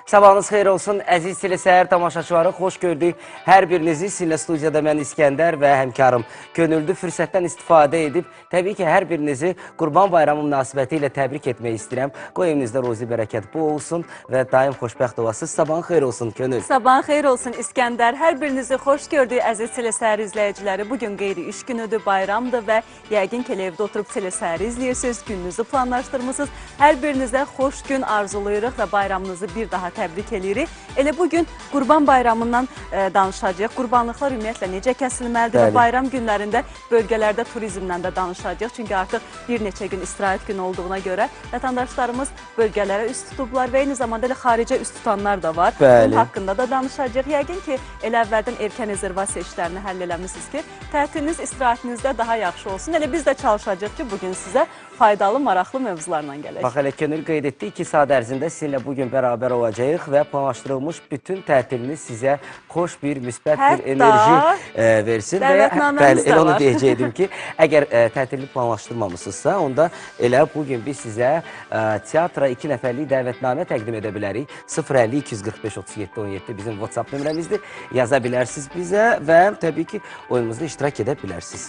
Sabahınız xeyir olsun, əziz telesəhər tamaşaçıları, xoş gördük. Hər birinizi sizinlə studiyada mən İskəndər və həmkarım könüllü fürsətdən istifadə edib, təbii ki, hər birinizi Qurban Bayramı münasibəti ilə təbrik etmək istəyirəm. Qoy evinizdə rozi bərəkət bu olsun və daim xoşbəxt olasınız. Sabahın xeyir olsun, könül. Sabahın xeyir olsun İskəndər. Hər birinizi xoş gördük, əziz telesəhər izləyiciləri. Bugün qeyri-iş günüdür, bayramdır və yəqin ki, evdə oturub telesəhəri izləyirsiniz, gününüzü planlaşdırmışsınız. Hər birinizə xoş gün arzulayırıq və bayramınızı bir daha təbrik edirik. Elə bugün Qurban Bayramından danışacağıq. Qurbanlıqlar ümumiyyətlə necə kəsilməlidir və bayram günlərində bölgələrdə turizmdən də danışacağıq. Çünki artıq bir neçə gün istirahət günü olduğuna görə vətəndaşlarımız bölgələrə üst tutublar və eyni zamanda elə xaricə üst tutanlar da var. Bunun haqqında da danışacağıq. Yəqin ki, elə əvvəldən erkən rezervasiya işlərini həll eləmişsiniz ki, tətiliniz istirahətinizdə daha yaxşı olsun. Elə biz də çalışacağıq ki, bugün sizə faydalı, maraqlı mövzularla gələk. Bax, elə könül qeyd etdi, 2 saat ərzində sizinlə bugün bərabər olacağıq və planlaşdırılmış bütün tətiliniz sizə xoş bir, müsbət bir enerji versin. Dəvətnaməmiz də var. Onu deyəcəkdim ki, əgər tətilini planlaşdırmamışsınızsa, onda elə bugün biz sizə teatra 2 nəfərlik dəvətnamə təqdim edə bilərik. 050-245-37-17 bizim WhatsApp nömrəmizdir. Yaza bilərsiniz bizə və təbii ki, oyunumuzda iştirak edə bilərsiniz.